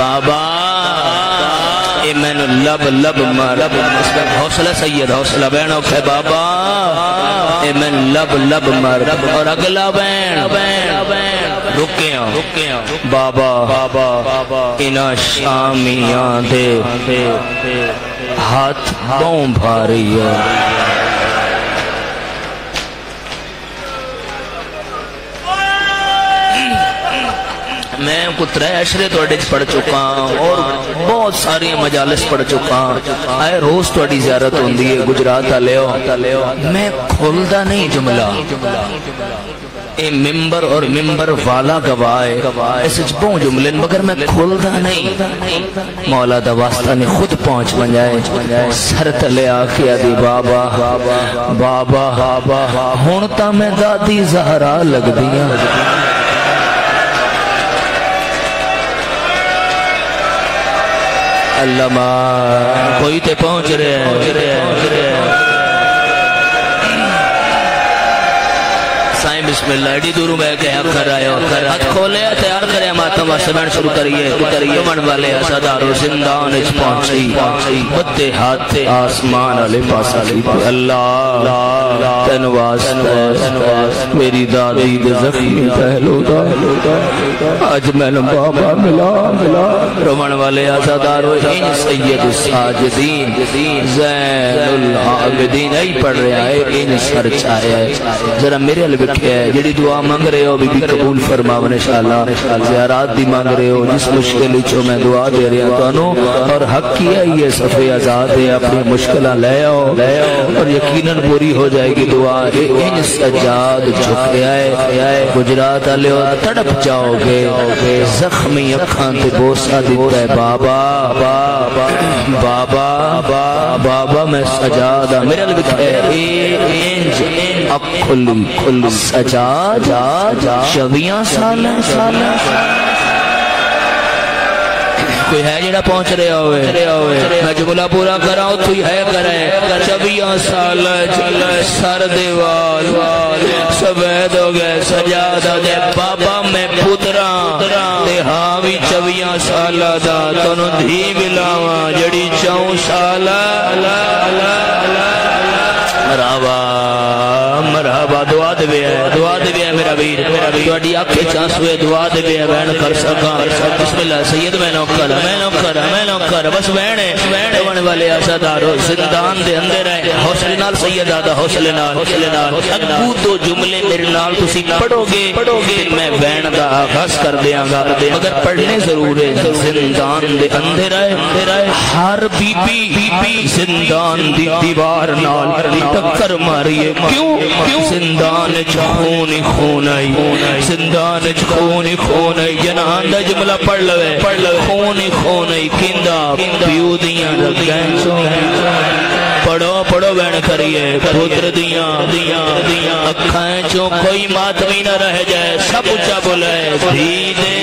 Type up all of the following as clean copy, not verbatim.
بابا اے میں لب لب مار حوصلہ سید حوصلہ بہن اوکھے بابا اے میں لب لب مار اور اگلا بہن رکے ہوں بابا انہا شامیاں دے ہاتھ بوں بھاری ہے میں کترے عشرے توڑے پڑھ چکا اور بہت ساری مجالس پڑھ چکا آئے روز توڑی زیارت ہوندی ہے گجرات آلیو میں کھولدا نہیں جملہ اے ممبر اور ممبر والا گوائے ایسے جبوں جملے مگر میں کھولدا نہیں مولا دا واسطہ نے خود پہنچ بنجائے سر تلے آکھیا دی بابا ہونتا میں دادی زہرا لگ دیا اللہ ماں کوئی تے پہنچ رہے ہیں سائیں بسم اللہ ایڈی دوروں میں کہ حق کر رہے ہو ہاتھ کھولے تیار کرے ماتم واسے بین شروع کریے من والے اسادار و زندان اچ پہنچی بدے ہاتھ آسمان علی پاسا لی اللہ تنواز میری دادی دے زخمی پہلو دا آج میں نے بابا ملا رومن والے اسادار و ان سید الساجدین زین العابدین ای پڑھ رہا ہے ان سر چاہے ذرا میرے علی جڑی دعا مانگ رہے ہو بی بی قبول فرماون انشاءاللہ زیارات دی مانگ رہے ہو جس مشکل چو میں دعا دے رہے ہیں تو اور حق کیا یہ صفحے آزاد ہے اپنی مشکلہ لے آؤ اور یقیناً پوری ہو جائے گی دعا ان سجاد جھکے آئے گجرات آلے ہو تڑپ جاؤ گے زخمی اکھان تے بوسا دیتا ہے بابا میں سجادہ میرے لگتا ہے اکھلی سجاد شویاں سال کوئی ہے جڑا پہنچ رہے ہوئے میں جملہ پورا کراؤں تو ہی ہے کرے چویاں سال سر دیوال سوید ہو گئے سجادہ دے بابا میں پتران دے ہاوی چویاں سال دا تنو دھی بلاواں جڑی چاؤں سال مرحبا دعا دے ہے میرا ویر تو اڈی آنکھیں چانسوے دعا دے ہے بین کر سکاں بسم اللہ سید میں نوکر بس بہنے ون والے آسادارو زندان دے اندر ہے حوصلے نال سید آدھا حوصلے نال اگو دو جملے میرے نال تسی پڑھو گے میں بین دا آغاز کر دیاں گا مگر پڑھنے ضرور ہے زندان دے اندر ہے ہر بی بی زندان دی دیوار نال ٹکر ماریے کیوں زندان خون آئی زندان خون آئی جنان دا جملہ پڑھ لوے خون آئی کندہ پیو دیاں رگیں پڑھو بین کریے پتر دیاں اکھائیں چوں کوئی ماتمی نہ رہ جائے سب اچھا بولے دھی دے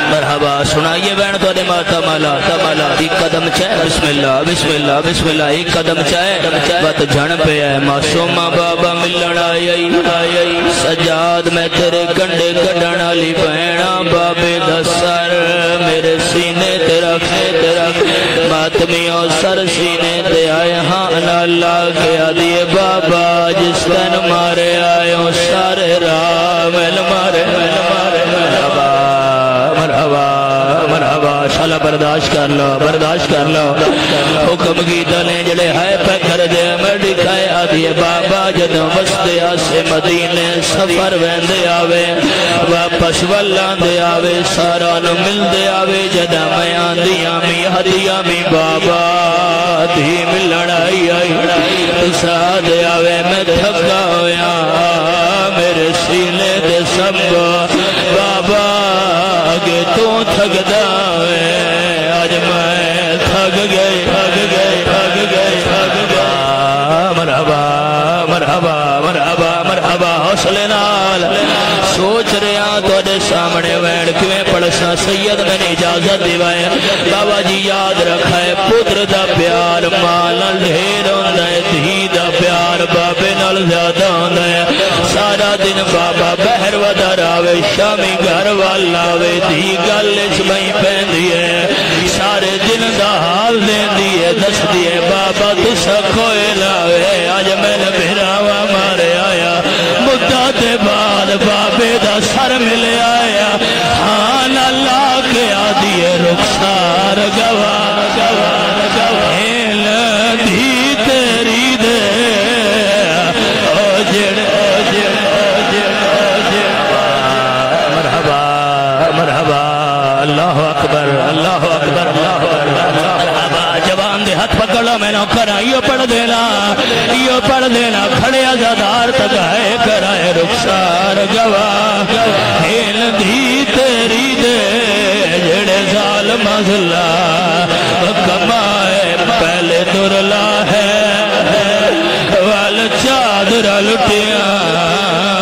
مرحبا سنائیے بین تو دے ماتا مالا ایک قدم چاہے بسم اللہ ایک قدم چاہے بات جھن پہ ہے معصومہ بابا ملن آئی سجاد میں تیرے کنڈے کڈن علی بہنا بابے دا سر میرے سینے تے رکھے ماتمی اور سر سینے تے آئے ہاں اللہ کیا دیے بابا جس دن مارے آئے سارے رامل مارے مرحبا شالا برداشت کر لو حکم کی دلیں جڑے ہے پہ کر دے میں دکھائے آدھیے بابا جدوں بستے آسے مدینے سفر ویندے آوے واپس والان دے آوے سارا نو مل دے آوے جدہ میں آندیاں می ہدیاں می بابا دھی ملن آئی تسا دے آوے میں تھکا ہویا میرے سینے دے سب بابا آگے تو تھک داوے آج میں تھک گئے مرحبا حوصلے نال سوچ رہا تو دے سامنے وین کیویں پڑھسا سید میں نے اجازت دیوائے بابا جی یاد رکھا ہے پتر دا پیار مال ڈھیر ہوندا ہے دھی دا پیار بابے نال زیادہ ہوندا ہے دن بابا بہر ودر آوے شامی گھر والا آوے دی گل چمئی پہندی ہے سارے دن دا حال دین دیئے دس دیئے بابا تسا کوئے لاوے آج میں نے بھراوا مارے آیا مدت بعد بابے دا سر ملے آیا خان اللہ کے آدیے رخسار گوار گوار گوار دھی تیری دے اوجڑ اوجڑ اوجڑ اوجڑ مرحبا مرحبا اللہ اکبر اللہ اکبر اللہ اکبر جوان دے ہاتھ پکڑو میں نو کرا یہ پڑھ دینا کھڑے آزادار تک ہے کرائے رخسار گواہ ہیل دی تیری دے جڑے ظالم ظلم کمائے پہلے درلا ہے وال چادر لٹیاں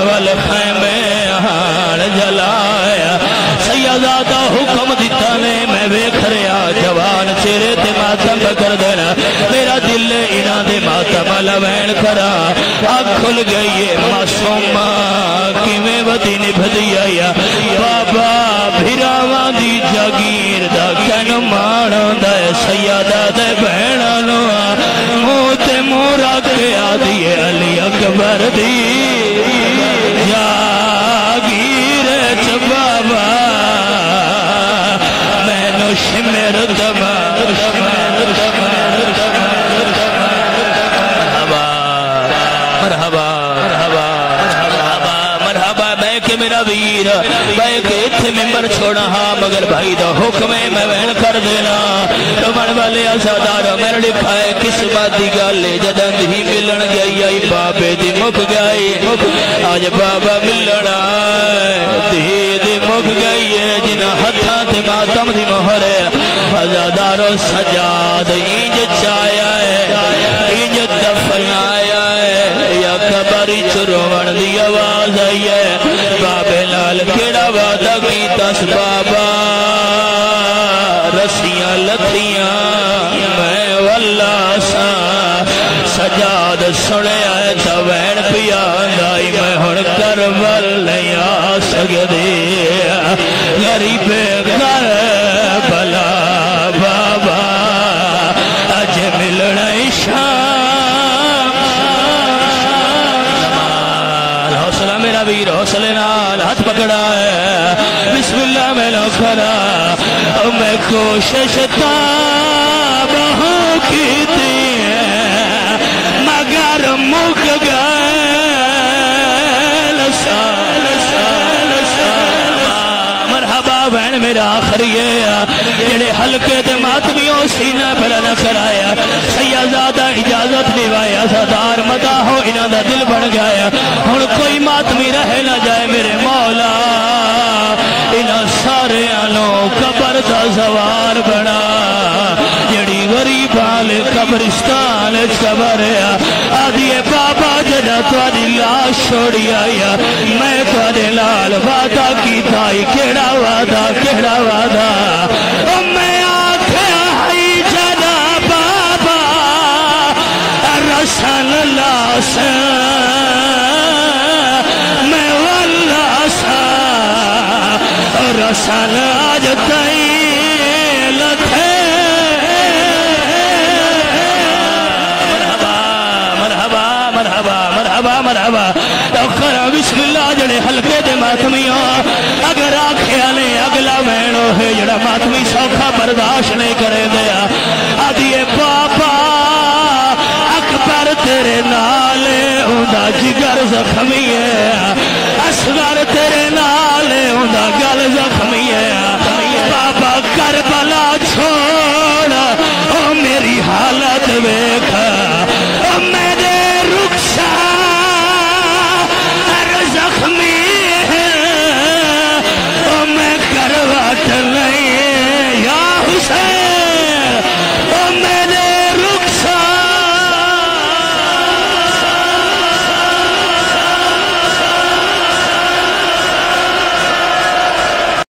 وال خیمے ہان جلایا سیدادہ حکم دیتا نے میں ویکھ رہا جوان چہرے تے ماتم کر دینا میرا دل انہاں دے ماتم لوین کرا آگ کھل گئی ہے معصوم کیویں ودی نبھدی آیا بابا بھراواں دی جاگیر دا کن مانو دے سیدہ دے بہنانو منہ تے منہ رکھ کے آدھی علی اکبر دی جاگیر چ بابا میں نو شمر دما میرا ویر بھائی کہ اتھے ممبر چھوڑا ہاں مگر بھائی دا حکم ہے میں وین کر دینا تو من والے آزادارہ میرے لکھائے کس بات دی گالے جدن ہی ملن گئی آئی بابے دی مک گئی آج بابا ملن آئے دی مک گئی ہے جنہ ہتھاں تے ماتم دی مہر ہے آزادارہ سجاد اینج چایا ہے اینج دفن آیا ہے یا کبری چروان دی آواز آئی ہے بابے لال کیڑا وعدہ کی تس بابا رسیاں لتیاں میں واللہ سا سجاد سنے آئے تا وین پیا دائی میں ہن کربل نہیں آ سکدی غریب کربلا بابا اج ملنا شام حوصلہ میرا ویر حوصلے نال ہاتھ پکڑا ہے بسم اللہ میں لو کھڑا میں کوشش تابہوں کی تھی مگر مک گئے مرحبا بہن میرا آخری ہے جڑے حلقے دے ماتمیوں سینہ پر نہ کرایا سیدادہ اجازت دیوایا سردار مدہ ہو انہاں دا دل بڑھ گیا ہن کوئی ماتمی رہ نہ جائے میرے مولا انہاں سارے آنوں قبر دا زوار بنا جڑی غریب آلے قبرستان قبر آدھی بابا جڑا تواری لاش چھوڑی آیا میں توارے لال وعدہ کی تائی کیڑا وعدہ میں آکھا ہی جڑا بابا رسن لاسا میں واللہ سا رسن آج تائی لتھے مرحبا دکھر بسم اللہ جڑے حلقے دے ماتمیوں اگر آکھیا نے اگلا مینو ہے جڑا ماتمی سوکھا برداشت نہیں کرے دیا آدھیے پاپا اکبر تیرے نالے ہوندا جگر زخمی